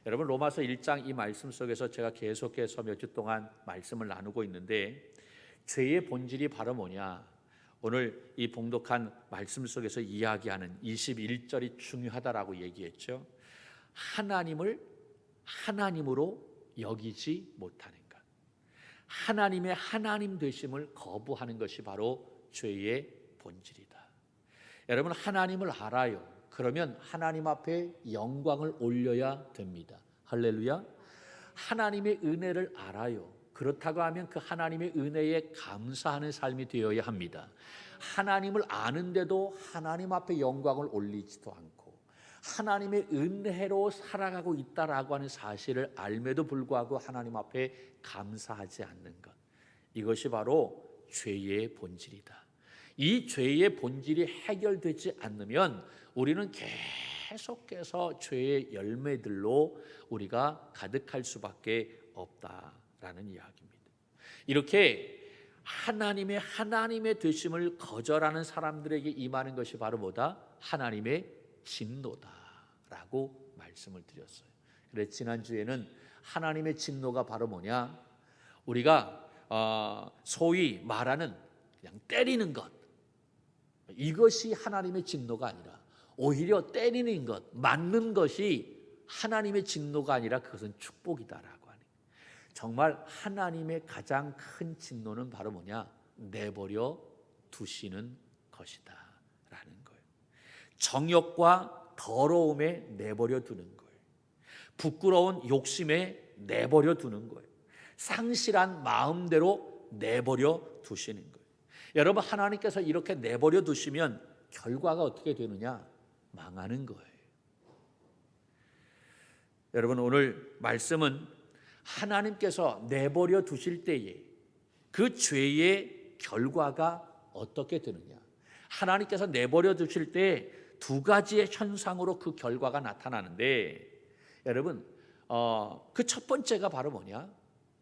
여러분, 로마서 1장 이 말씀 속에서 제가 계속해서 몇 주 동안 말씀을 나누고 있는데, 죄의 본질이 바로 뭐냐? 오늘 이 봉독한 말씀 속에서 이야기하는 21절이 중요하다라고 얘기했죠. 하나님을 하나님으로 여기지 못하는 것, 하나님의 하나님 되심을 거부하는 것이 바로 죄의 본질이다. 여러분, 하나님을 알아요. 그러면 하나님 앞에 영광을 올려야 됩니다. 할렐루야. 하나님의 은혜를 알아요. 그렇다고 하면 그 하나님의 은혜에 감사하는 삶이 되어야 합니다. 하나님을 아는데도 하나님 앞에 영광을 올리지도 않고 하나님의 은혜로 살아가고 있다라고 하는 사실을 알매도 불구하고 하나님 앞에 감사하지 않는 것, 이것이 바로 죄의 본질이다. 이 죄의 본질이 해결되지 않으면 우리는 계속해서 죄의 열매들로 우리가 가득할 수밖에 없다라는 이야기입니다. 이렇게 하나님의 되심을 거절하는 사람들에게 임하는 것이 바로 뭐다? 하나님의 진노다라고 말씀을 드렸어요. 그래서 지난주에는 하나님의 진노가 바로 뭐냐? 우리가 소위 말하는 그냥 때리는 것, 이것이 하나님의 진노가 아니라 오히려 때리는 것, 맞는 것이 하나님의 진노가 아니라 그것은 축복이다라고 하는, 정말 하나님의 가장 큰 진노는 바로 뭐냐? 내버려 두시는 것이다 라는 거예요. 정욕과 더러움에 내버려 두는 거예요. 부끄러운 욕심에 내버려 두는 거예요. 상실한 마음대로 내버려 두시는 거예요. 여러분, 하나님께서 이렇게 내버려 두시면 결과가 어떻게 되느냐? 망하는 거예요. 여러분, 오늘 말씀은 하나님께서 내버려 두실 때에 그 죄의 결과가 어떻게 되느냐, 하나님께서 내버려 두실 때 두 가지의 현상으로 그 결과가 나타나는데, 여러분, 그 첫 번째가 바로 뭐냐?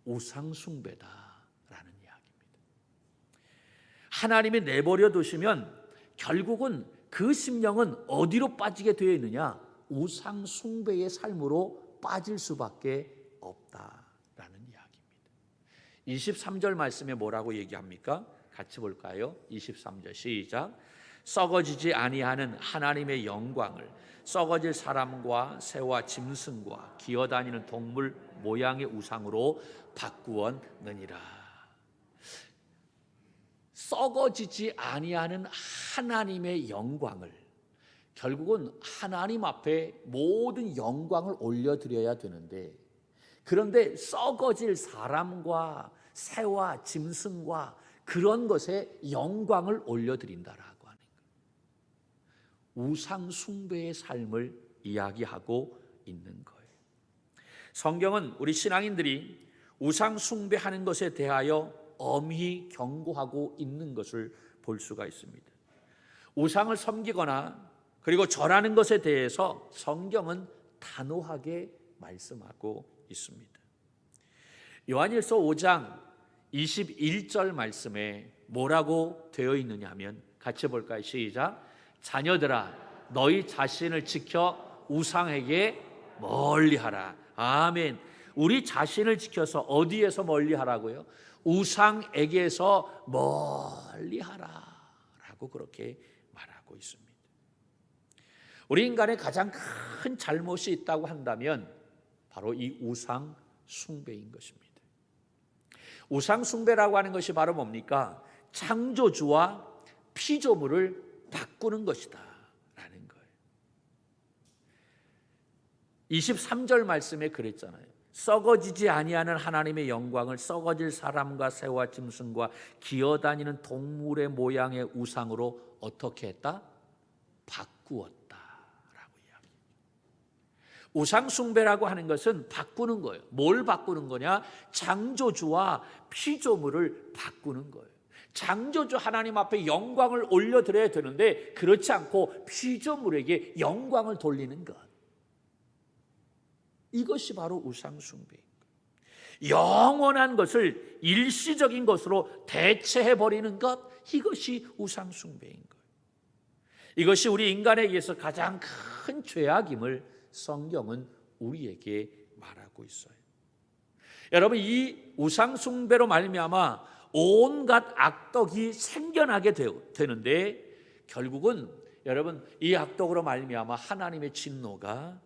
우상 숭배다라는 이야기입니다. 하나님이 내버려 두시면 결국은 그 심령은 어디로 빠지게 되어 있느냐? 우상 숭배의 삶으로 빠질 수밖에 없다라는 이야기입니다. 23절 말씀에 뭐라고 얘기합니까? 같이 볼까요? 23절 시작. 썩어지지 아니하는 하나님의 영광을 썩어질 사람과 새와 짐승과 기어다니는 동물 모양의 우상으로 바꾸었느니라. 썩어지지 아니하는 하나님의 영광을, 결국은 하나님 앞에 모든 영광을 올려드려야 되는데, 그런데 썩어질 사람과 새와 짐승과 그런 것에 영광을 올려드린다라고 하는 거예요. 우상 숭배의 삶을 이야기하고 있는 거예요. 성경은 우리 신앙인들이 우상 숭배하는 것에 대하여 엄히 경고하고 있는 것을 볼 수가 있습니다. 우상을 섬기거나 그리고 절하는 것에 대해서 성경은 단호하게 말씀하고 있습니다. 요한일서 5장 21절 말씀에 뭐라고 되어 있느냐 하면, 같이 볼까요? 시작. 자녀들아, 너희 자신을 지켜 우상에게 멀리하라. 아멘. 우리 자신을 지켜서 어디에서 멀리하라고요? 우상에게서 멀리하라 라고 그렇게 말하고 있습니다. 우리 인간의 가장 큰 잘못이 있다고 한다면 바로 이 우상 숭배인 것입니다. 우상 숭배라고 하는 것이 바로 뭡니까? 창조주와 피조물을 바꾸는 것이다 라는 거예요. 23절 말씀에 그랬잖아요. 썩어지지 아니하는 하나님의 영광을 썩어질 사람과 새와 짐승과 기어다니는 동물의 모양의 우상으로 어떻게 했다? 바꾸었다라고 이야기해요. 우상 숭배라고 하는 것은 바꾸는 거예요. 뭘 바꾸는 거냐? 창조주와 피조물을 바꾸는 거예요. 창조주 하나님 앞에 영광을 올려드려야 되는데 그렇지 않고 피조물에게 영광을 돌리는 것, 이것이 우상 숭배인 거예요. 영원한 것을 일시적인 것으로 대체해버리는 것, 이것이 우상 숭배인 거예요. 이것이 우리 인간에 의해서 가장 큰 죄악임을 성경은 우리에게 말하고 있어요. 여러분, 이 우상 숭배로 말미암아 온갖 악덕이 생겨나게 되는데 결국은 여러분 이 악덕으로 말미암아 하나님의 진노가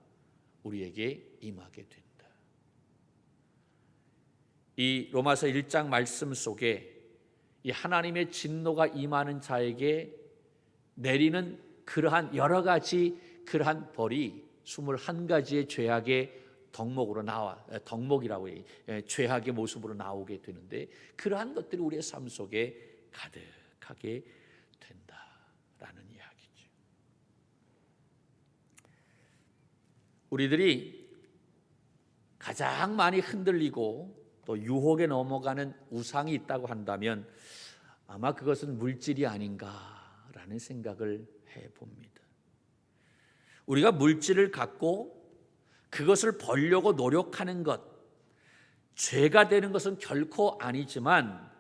우리에게 임하게 된다. 이 로마서 1장 말씀 속에 이 하나님의 진노가 임하는 자에게 내리는 그러한 여러 가지 그러한 벌이 21가지의 죄악의 덕목이라고 해요. 죄악의 모습으로 나오게 되는데 그러한 것들이 우리의 삶 속에 가득하게 된다라는 이야기죠. 우리들이 가장 많이 흔들리고 또 유혹에 넘어가는 우상이 있다고 한다면 아마 그것은 물질이 아닌가라는 생각을 해봅니다. 우리가 물질을 갖고 그것을 벌려고 노력하는 것, 죄가 되는 것은 결코 아니지만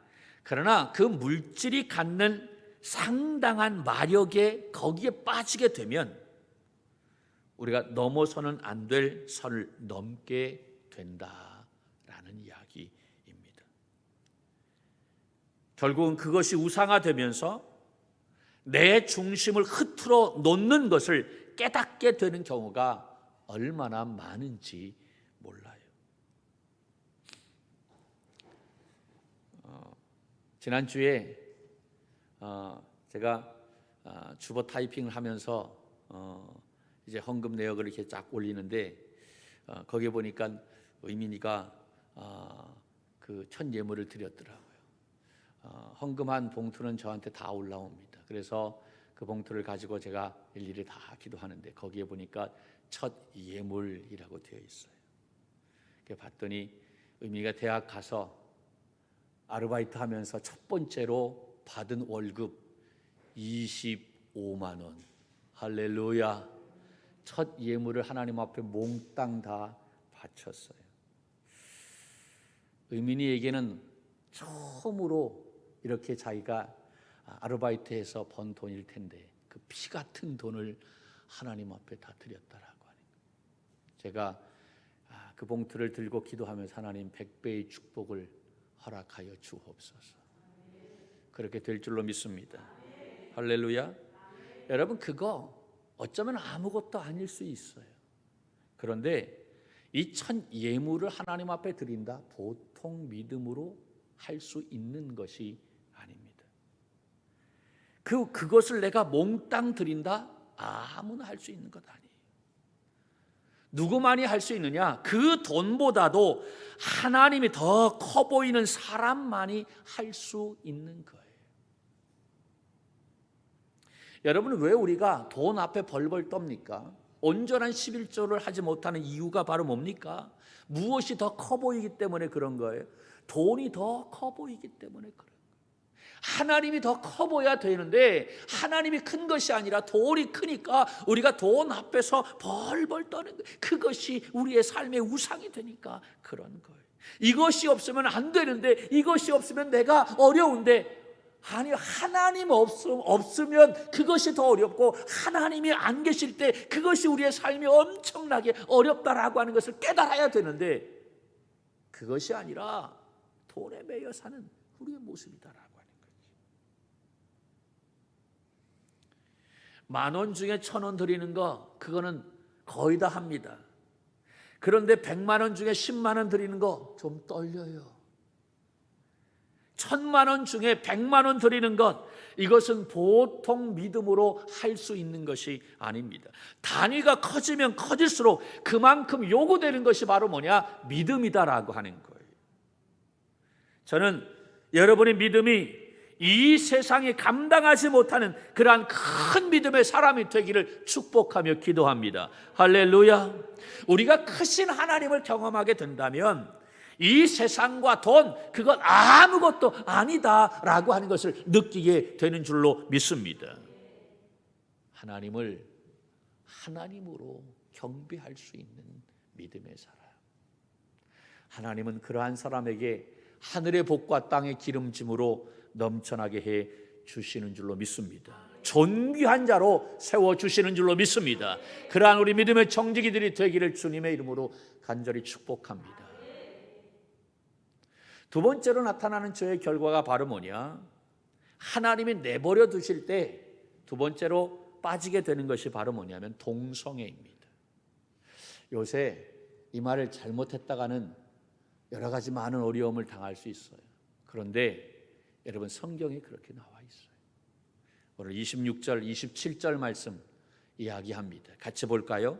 그러나 그 물질이 갖는 상당한 마력에 거기에 빠지게 되면 우리가 넘어서는 안 될 선을 넘게 된다라는 이야기입니다. 결국은 그것이 우상화되면서 내 중심을 흐트러 놓는 것을 깨닫게 되는 경우가 얼마나 많은지 몰라요. 지난주에 제가 주보 타이핑을 하면서 이제 헌금 내역을 이렇게 쫙 올리는데 거기에 보니까 의민이가 그 첫 예물을 드렸더라고요. 헌금한 봉투는 저한테 다 올라옵니다. 그래서 그 봉투를 가지고 제가 일일이 다 기도하는데 거기에 보니까 첫 예물이라고 되어 있어요. 봤더니 의미가 대학 가서 아르바이트 하면서 첫 번째로 받은 월급 25만 원. 할렐루야. 첫 예물을 하나님 앞에 몽땅 다 바쳤어요. 의민이에게는 처음으로 이렇게 자기가 아르바이트해서 번 돈일 텐데 그 피 같은 돈을 하나님 앞에 다 드렸다라고 하는 거예요. 제가 그 봉투를 들고 기도하면서 하나님 100배의 축복을 허락하여 주옵소서. 그렇게 될 줄로 믿습니다. 할렐루야. 여러분 그거 어쩌면 아무것도 아닐 수 있어요. 그런데 이 첫 예물을 하나님 앞에 드린다 보통 믿음으로 할 수 있는 것이 아닙니다. 그것을 내가 몽땅 드린다 아무나 할 수 있는 것 아니에요. 누구만이 할 수 있느냐? 그 돈보다도 하나님이 더 커 보이는 사람만이 할 수 있는 거예요. 여러분 왜 우리가 돈 앞에 벌벌 떱니까? 온전한 11조를 하지 못하는 이유가 바로 뭡니까? 무엇이 더 커 보이기 때문에 그런 거예요. 돈이 더 커 보이기 때문에 그런 거예요. 하나님이 더 커 보여야 되는데 하나님이 큰 것이 아니라 돈이 크니까 우리가 돈 앞에서 벌벌 떠는 거예요. 그것이 우리의 삶의 우상이 되니까 그런 거예요. 이것이 없으면 안 되는데 이것이 없으면 내가 어려운데 아니 하나님 없으면 그것이 더 어렵고 하나님이 안 계실 때 그것이 우리의 삶이 엄청나게 어렵다라고 하는 것을 깨달아야 되는데 그것이 아니라 돈에 매여 사는 우리의 모습이다라고 하는 거지. 10,000원 중에 1,000원 드리는 거 그거는 거의 다 합니다. 그런데 100만 원 중에 10만 원 드리는 거 좀 떨려요. 1,000만 원 중에 100만 원 드리는 것 이것은 보통 믿음으로 할 수 있는 것이 아닙니다. 단위가 커지면 커질수록 그만큼 요구되는 것이 바로 뭐냐? 믿음이다라고 하는 거예요. 저는 여러분의 믿음이 이 세상이 감당하지 못하는 그러한 큰 믿음의 사람이 되기를 축복하며 기도합니다. 할렐루야. 우리가 크신 하나님을 경험하게 된다면 이 세상과 돈 그건 아무것도 아니다라고 하는 것을 느끼게 되는 줄로 믿습니다. 하나님을 하나님으로 경배할 수 있는 믿음의 사람. 하나님은 그러한 사람에게 하늘의 복과 땅의 기름짐으로 넘쳐나게 해 주시는 줄로 믿습니다. 존귀한 자로 세워주시는 줄로 믿습니다. 그러한 우리 믿음의 청지기들이 되기를 주님의 이름으로 간절히 축복합니다. 두 번째로 나타나는 저의 결과가 바로 뭐냐? 하나님이 내버려 두실 때 두 번째로 빠지게 되는 것이 바로 뭐냐면 동성애입니다. 요새 이 말을 잘못했다가는 여러 가지 많은 어려움을 당할 수 있어요. 그런데 여러분 성경에 그렇게 나와 있어요. 오늘 26절, 27절 말씀 이야기합니다. 같이 볼까요?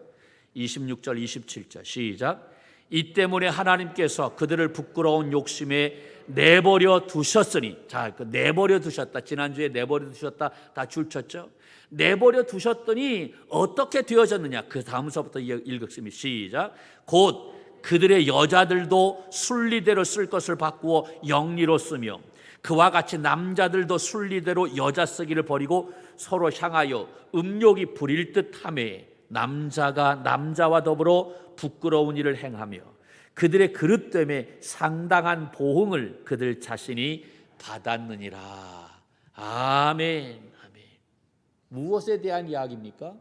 26절, 27절 시작. 이 때문에 하나님께서 그들을 부끄러운 욕심에 내버려 두셨으니, 자, 그 내버려 두셨다. 지난주에 내버려 두셨다 다 줄쳤죠. 내버려 두셨더니 어떻게 되어졌느냐? 그 다음서부터 읽겠습니다. 시작. 곧 그들의 여자들도 순리대로 쓸 것을 바꾸어 영리로 쓰며 그와 같이 남자들도 순리대로 여자 쓰기를 버리고 서로 향하여 음욕이 부릴 듯하매 남자가 남자와 더불어 부끄러운 일을 행하며 그들의 그릇 때문에 상당한 보응을 그들 자신이 받았느니라. 아멘. 아멘. 무엇에 대한 이야기입니까?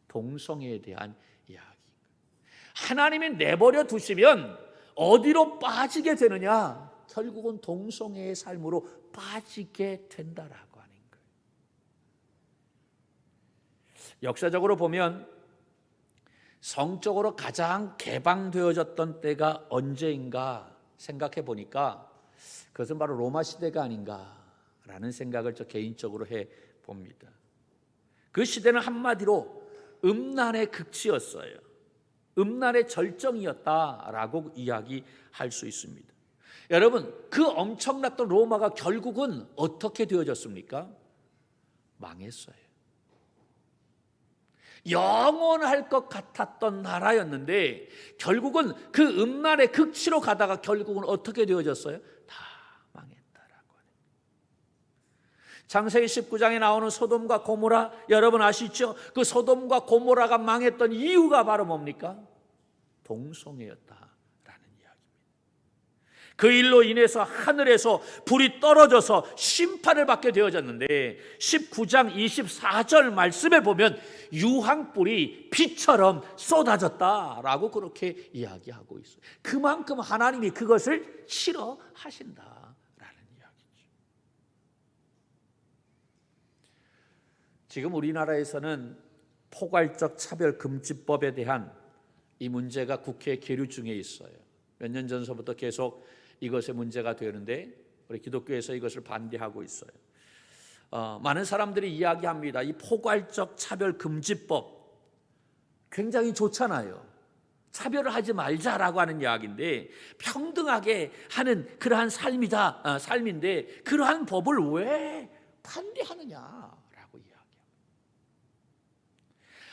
동성애에 대한 이야기. 하나님이 내버려 두시면 어디로 빠지게 되느냐? 결국은 동성애의 삶으로 빠지게 된다라고 하는 거예요. 역사적으로 보면 성적으로 가장 개방되어졌던 때가 언제인가 생각해 보니까 그것은 바로 로마 시대가 아닌가라는 생각을 저 개인적으로 해 봅니다. 그 시대는 한마디로 음란의 극치였어요. 음란의 절정이었다라고 이야기할 수 있습니다. 여러분, 그 엄청났던 로마가 결국은 어떻게 되어졌습니까? 망했어요. 영원할 것 같았던 나라였는데 결국은 그 음란의 극치로 가다가 결국은 어떻게 되어졌어요? 다 망했다라고 하는. 창세기 19장에 나오는 소돔과 고모라 여러분 아시죠? 그 소돔과 고모라가 망했던 이유가 바로 뭡니까? 동성애였다. 그 일로 인해서 하늘에서 불이 떨어져서 심판을 받게 되어졌는데 19장 24절 말씀에 보면 유황불이 비처럼 쏟아졌다라고 그렇게 이야기하고 있어요. 그만큼 하나님이 그것을 싫어하신다라는 이야기죠. 지금 우리나라에서는 포괄적 차별금지법에 대한 이 문제가 국회에 계류 중에 있어요. 몇 년 전서부터 계속 이것의 문제가 되는데 우리 기독교에서 이것을 반대하고 있어요. 많은 사람들이 이야기합니다. 이 포괄적 차별금지법 굉장히 좋잖아요. 차별을 하지 말자라고 하는 이야기인데 평등하게 하는 그러한 삶인데 그러한 법을 왜 반대하느냐라고 이야기합니다.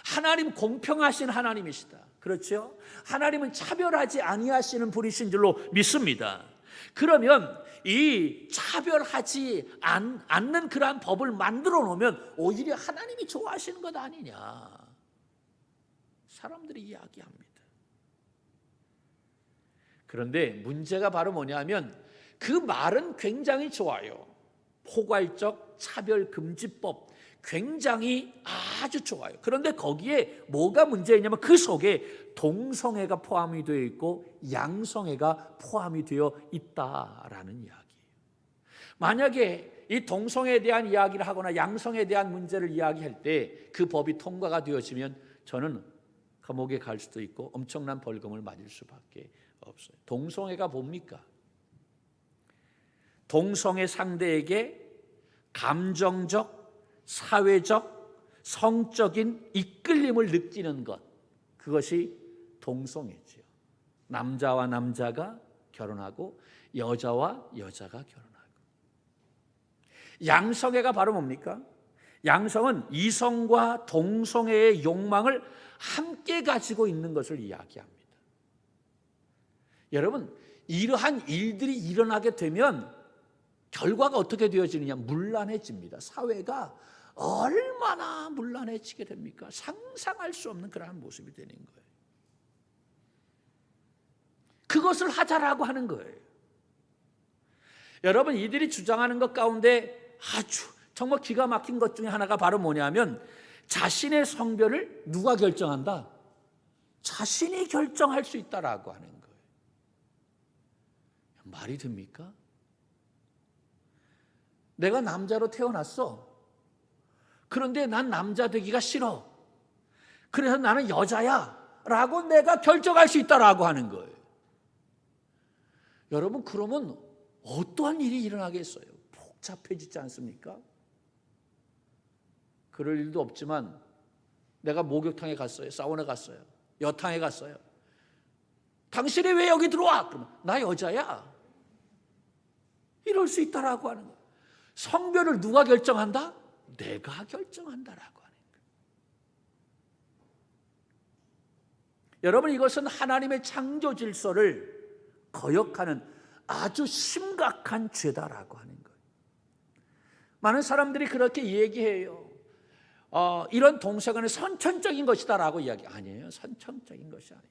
하나님 공평하신 하나님이시다. 그렇죠? 하나님은 차별하지 아니하시는 분이신 줄로 믿습니다. 그러면 이 차별하지 않는 그러한 법을 만들어 놓으면 오히려 하나님이 좋아하시는 것 아니냐 사람들이 이야기합니다. 그런데 문제가 바로 뭐냐면 그 말은 굉장히 좋아요. 포괄적 차별금지법 굉장히 아주 좋아요. 그런데 거기에 뭐가 문제냐면 그 속에 동성애가 포함이 되어 있고 양성애가 포함이 되어 있다라는 이야기예요. 만약에 이 동성애에 대한 이야기를 하거나 양성애에 대한 문제를 이야기할 때 그 법이 통과가 되어지면 저는 감옥에 갈 수도 있고 엄청난 벌금을 맞을 수밖에 없어요. 동성애가 뭡니까? 동성애 상대에게 감정적 사회적, 성적인 이끌림을 느끼는 것, 그것이 동성애지요. 남자와 남자가 결혼하고 여자와 여자가 결혼하고. 양성애가 바로 뭡니까? 양성은 이성과 동성애의 욕망을 함께 가지고 있는 것을 이야기합니다. 여러분, 이러한 일들이 일어나게 되면 결과가 어떻게 되어지느냐? 문란해집니다. 사회가 얼마나 문란해지게 됩니까? 상상할 수 없는 그러한 모습이 되는 거예요. 그것을 하자라고 하는 거예요. 여러분, 이들이 주장하는 것 가운데 아주 정말 기가 막힌 것 중에 하나가 바로 뭐냐면 자신의 성별을 누가 결정한다? 자신이 결정할 수 있다라고 하는 거예요. 말이 됩니까? 내가 남자로 태어났어. 그런데 난 남자 되기가 싫어. 그래서 나는 여자야 라고 내가 결정할 수 있다라고 하는 거예요. 여러분, 그러면 어떠한 일이 일어나겠어요? 복잡해지지 않습니까? 그럴 일도 없지만 내가 목욕탕에 갔어요. 사우나 갔어요. 여탕에 갔어요. 당신이 왜 여기 들어와? 그러면 나 여자야. 이럴 수 있다라고 하는 거예요. 성별을 누가 결정한다? 내가 결정한다라고 하는 거예요. 여러분, 이것은 하나님의 창조 질서를 거역하는 아주 심각한 죄다라고 하는 거예요. 많은 사람들이 그렇게 얘기해요. 이런 동성애는 선천적인 것이다라고 이야기. 아니에요. 선천적인 것이 아니에요.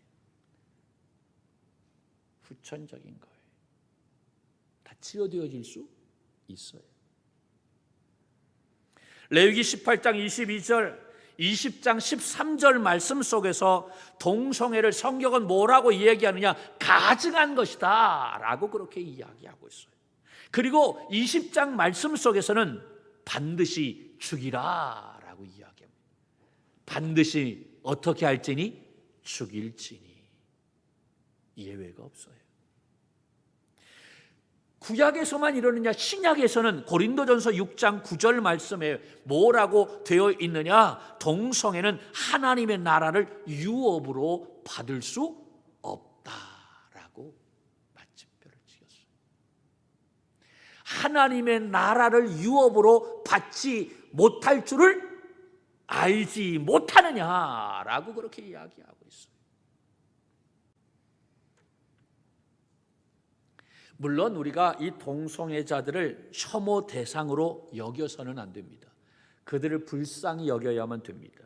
후천적인 거예요. 다 치료되어질 수 있어요. 레위기 18장 22절, 20장 13절 말씀 속에서 동성애를 성경은 뭐라고 이야기하느냐? 가증한 것이다 라고 그렇게 이야기하고 있어요. 그리고 20장 말씀 속에서는 반드시 죽이라 라고 이야기합니다. 반드시 어떻게 할지니? 죽일지니. 예외가 없어요. 구약에서만 이러느냐? 신약에서는 고린도전서 6장 9절 말씀에 뭐라고 되어 있느냐? 동성애는 하나님의 나라를 유업으로 받을 수 없다라고 마침표를 찍었어요. 하나님의 나라를 유업으로 받지 못할 줄을 알지 못하느냐라고 그렇게 이야기하고 있어요. 물론 우리가 이 동성애자들을 혐오 대상으로 여겨서는 안 됩니다. 그들을 불쌍히 여겨야만 됩니다.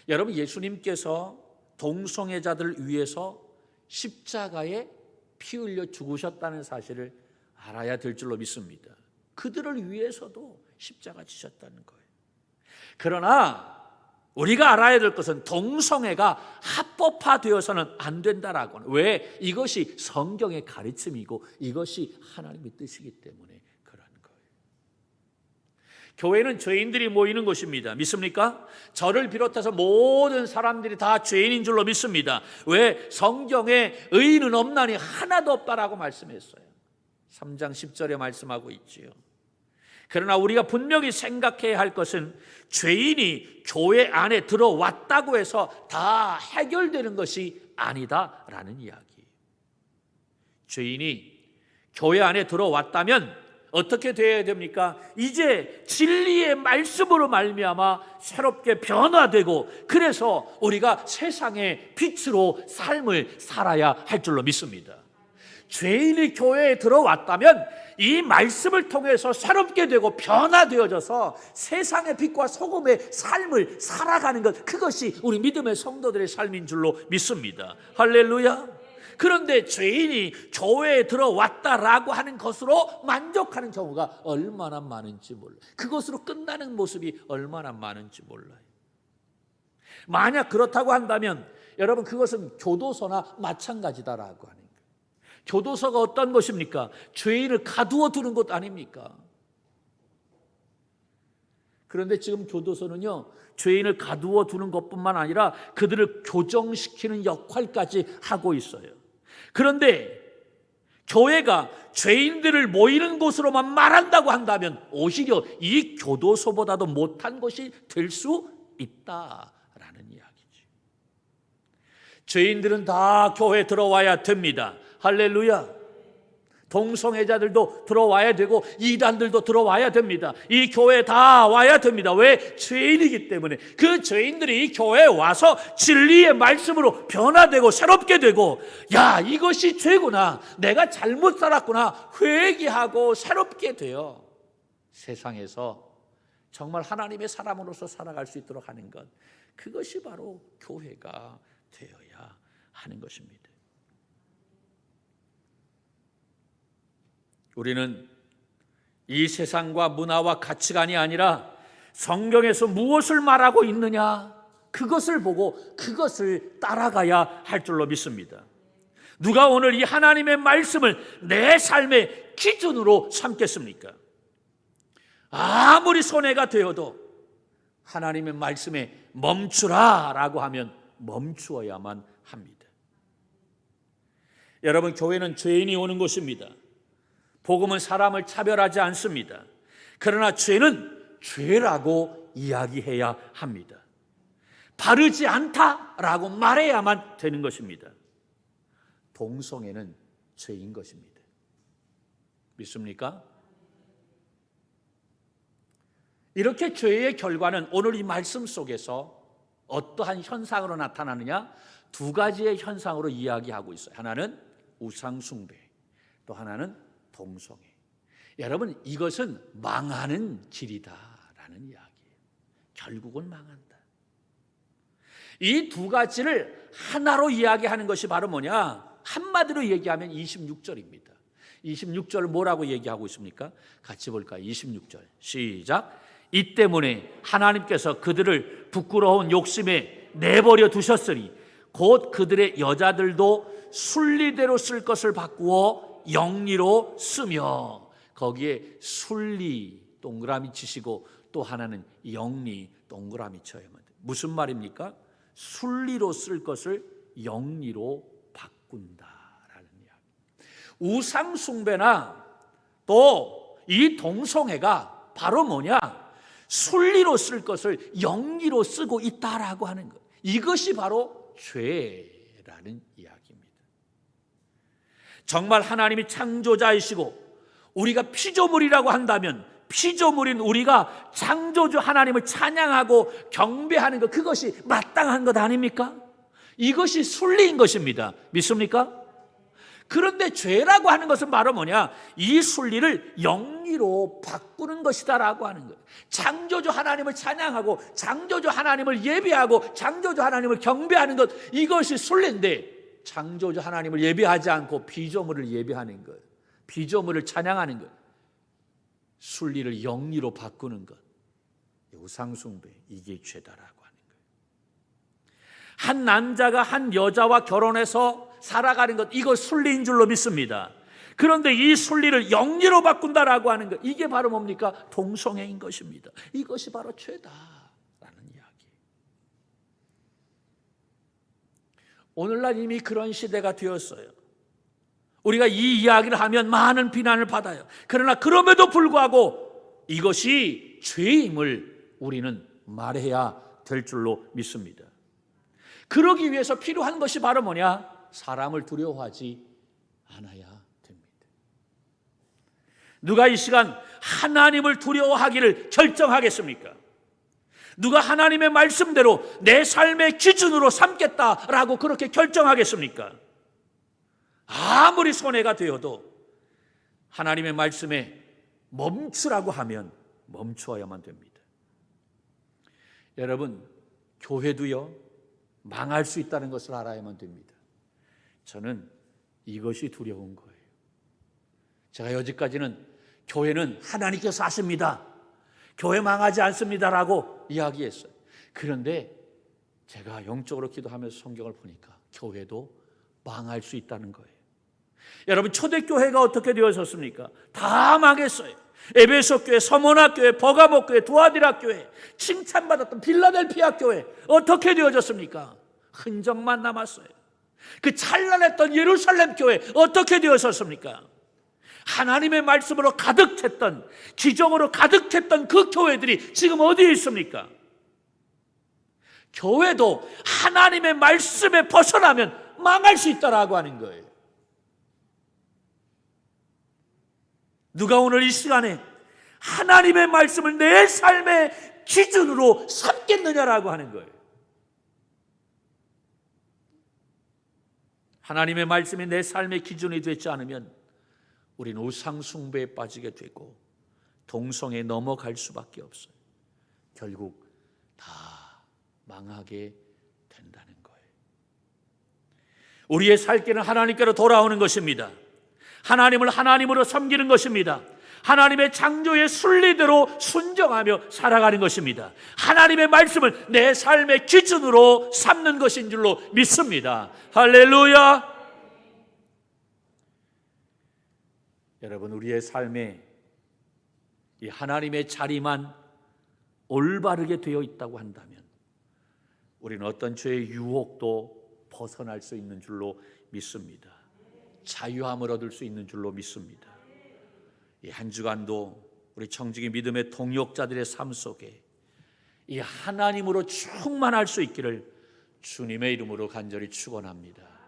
여러분, 예수님께서 동성애자들을 위해서 십자가에 피 흘려 죽으셨다는 사실을 알아야 될 줄로 믿습니다. 그들을 위해서도 십자가 지셨다는 거예요. 그러나 우리가 알아야 될 것은 동성애가 합법화되어서는 안 된다라고 하는, 왜? 이것이 성경의 가르침이고 이것이 하나님의 뜻이기 때문에 그러한 거예요. 교회는 죄인들이 모이는 곳입니다. 믿습니까? 저를 비롯해서 모든 사람들이 다 죄인인 줄로 믿습니다. 왜? 성경에 의인은 없나니 하나도 없다라고 말씀했어요. 3장 10절에 말씀하고 있지요. 그러나 우리가 분명히 생각해야 할 것은 죄인이 교회 안에 들어왔다고 해서 다 해결되는 것이 아니다라는 이야기예요. 죄인이 교회 안에 들어왔다면 어떻게 되어야 됩니까? 이제 진리의 말씀으로 말미암아 새롭게 변화되고, 그래서 우리가 세상의 빛으로 삶을 살아야 할 줄로 믿습니다. 죄인이 교회에 들어왔다면 이 말씀을 통해서 새롭게 되고 변화되어져서 세상의 빛과 소금의 삶을 살아가는 것, 그것이 우리 믿음의 성도들의 삶인 줄로 믿습니다. 할렐루야. 그런데 죄인이 교회에 들어왔다라고 하는 것으로 만족하는 경우가 얼마나 많은지 몰라요. 그것으로 끝나는 모습이 얼마나 많은지 몰라요. 만약 그렇다고 한다면 여러분, 그것은 교도소나 마찬가지다라고 하는 거예요. 교도소가 어떤 것입니까? 죄인을 가두어 두는 것 아닙니까? 그런데 지금 교도소는요, 죄인을 가두어 두는 것뿐만 아니라 그들을 교정시키는 역할까지 하고 있어요. 그런데 교회가 죄인들을 모이는 곳으로만 말한다고 한다면 오히려 이 교도소보다도 못한 것이 될 수 있다라는 이야기죠. 죄인들은 다 교회에 들어와야 됩니다. 할렐루야. 동성애자들도 들어와야 되고 이단들도 들어와야 됩니다. 이 교회에 다 와야 됩니다. 왜? 죄인이기 때문에. 그 죄인들이 이 교회에 와서 진리의 말씀으로 변화되고 새롭게 되고, 야, 이것이 죄구나, 내가 잘못 살았구나 회개하고 새롭게 되어 세상에서 정말 하나님의 사람으로서 살아갈 수 있도록 하는 것, 그것이 바로 교회가 되어야 하는 것입니다. 우리는 이 세상과 문화와 가치관이 아니라 성경에서 무엇을 말하고 있느냐, 그것을 보고 그것을 따라가야 할 줄로 믿습니다. 누가 오늘 이 하나님의 말씀을 내 삶의 기준으로 삼겠습니까? 아무리 손해가 되어도 하나님의 말씀에 멈추라라고 하면 멈추어야만 합니다. 여러분, 교회는 죄인이 오는 곳입니다. 복음은 사람을 차별하지 않습니다. 그러나 죄는 죄라고 이야기해야 합니다. 바르지 않다라고 말해야만 되는 것입니다. 동성애는 죄인 것입니다. 믿습니까? 이렇게 죄의 결과는 오늘 이 말씀 속에서 어떠한 현상으로 나타나느냐? 두 가지의 현상으로 이야기하고 있어요. 하나는 우상숭배, 또 하나는 동성애. 여러분, 이것은 망하는 길이다라는 이야기예요. 결국은 망한다. 이 두 가지를 하나로 이야기하는 것이 바로 뭐냐? 한마디로 얘기하면 26절입니다. 26절을 뭐라고 얘기하고 있습니까? 같이 볼까요? 26절 시작. 이 때문에 하나님께서 그들을 부끄러운 욕심에 내버려 두셨으니 곧 그들의 여자들도 순리대로 쓸 것을 바꾸어 영리로 쓰며, 거기에 순리 동그라미 치시고 또 하나는 영리 동그라미 쳐야만 돼요. 무슨 말입니까? 순리로 쓸 것을 영리로 바꾼다라는 이야기. 우상 숭배나 또 이 동성애가 바로 뭐냐? 순리로 쓸 것을 영리로 쓰고 있다라고 하는 것. 이것이 바로 죄라는 이야기입니다. 정말 하나님이 창조자이시고 우리가 피조물이라고 한다면 피조물인 우리가 창조주 하나님을 찬양하고 경배하는 것, 그것이 마땅한 것 아닙니까? 이것이 순리인 것입니다. 믿습니까? 그런데 죄라고 하는 것은 바로 뭐냐? 이 순리를 영리로 바꾸는 것이다라고 하는 거예요. 창조주 하나님을 찬양하고 창조주 하나님을 예배하고 창조주 하나님을 경배하는 것, 이것이 순리인데 창조주 하나님을 예배하지 않고 피조물을 예배하는 것, 피조물을 찬양하는 것, 순리를 영리로 바꾸는 것, 우상숭배, 이게 죄다라고 하는 거예요. 한 남자가 한 여자와 결혼해서 살아가는 것, 이거 순리인 줄로 믿습니다. 그런데 이 순리를 영리로 바꾼다라고 하는 것, 이게 바로 뭡니까? 동성애인 것입니다. 이것이 바로 죄다라는 이야기. 오늘날 이미 그런 시대가 되었어요. 우리가 이 이야기를 하면 많은 비난을 받아요. 그러나 그럼에도 불구하고 이것이 죄임을 우리는 말해야 될 줄로 믿습니다. 그러기 위해서 필요한 것이 바로 뭐냐? 사람을 두려워하지 않아야 됩니다. 누가 이 시간 하나님을 두려워하기를 결정하겠습니까? 누가 하나님의 말씀대로 내 삶의 기준으로 삼겠다라고 그렇게 결정하겠습니까? 아무리 손해가 되어도 하나님의 말씀에 멈추라고 하면 멈추어야만 됩니다. 여러분, 교회도요, 망할 수 있다는 것을 알아야만 됩니다. 저는 이것이 두려운 거예요. 제가 여지까지는 교회는 하나님께서 하십니다, 교회 망하지 않습니다라고 이야기했어요. 그런데 제가 영적으로 기도하면서 성경을 보니까 교회도 망할 수 있다는 거예요. 여러분, 초대교회가 어떻게 되어졌습니까? 다 망했어요. 에베소 교회, 서머나 교회, 버가모 교회, 두아디라 교회, 칭찬받았던 빌라델피아 교회 어떻게 되어졌습니까? 흔적만 남았어요. 그 찬란했던 예루살렘 교회 어떻게 되어졌습니까? 하나님의 말씀으로 가득 찼던, 기적으로 가득 찼던 그 교회들이 지금 어디에 있습니까? 교회도 하나님의 말씀에 벗어나면 망할 수 있다라고 하는 거예요. 누가 오늘 이 시간에 하나님의 말씀을 내 삶의 기준으로 삼겠느냐라고 하는 거예요. 하나님의 말씀이 내 삶의 기준이 되지 않으면 우리는 우상숭배에 빠지게 되고 동성애에 넘어갈 수밖에 없어요. 결국 다 망하게 된다는 거예요. 우리의 살 길은 하나님께로 돌아오는 것입니다. 하나님을 하나님으로 섬기는 것입니다. 하나님의 창조의 순리대로 순종하며 살아가는 것입니다. 하나님의 말씀을 내 삶의 기준으로 삼는 것인 줄로 믿습니다. 할렐루야. 여러분, 우리의 삶에 이 하나님의 자리만 올바르게 되어 있다고 한다면 우리는 어떤 죄의 유혹도 벗어날 수 있는 줄로 믿습니다. 자유함을 얻을 수 있는 줄로 믿습니다. 이 한 주간도 우리 청지기 믿음의 동역자들의 삶 속에 이 하나님으로 충만할 수 있기를 주님의 이름으로 간절히 축원합니다.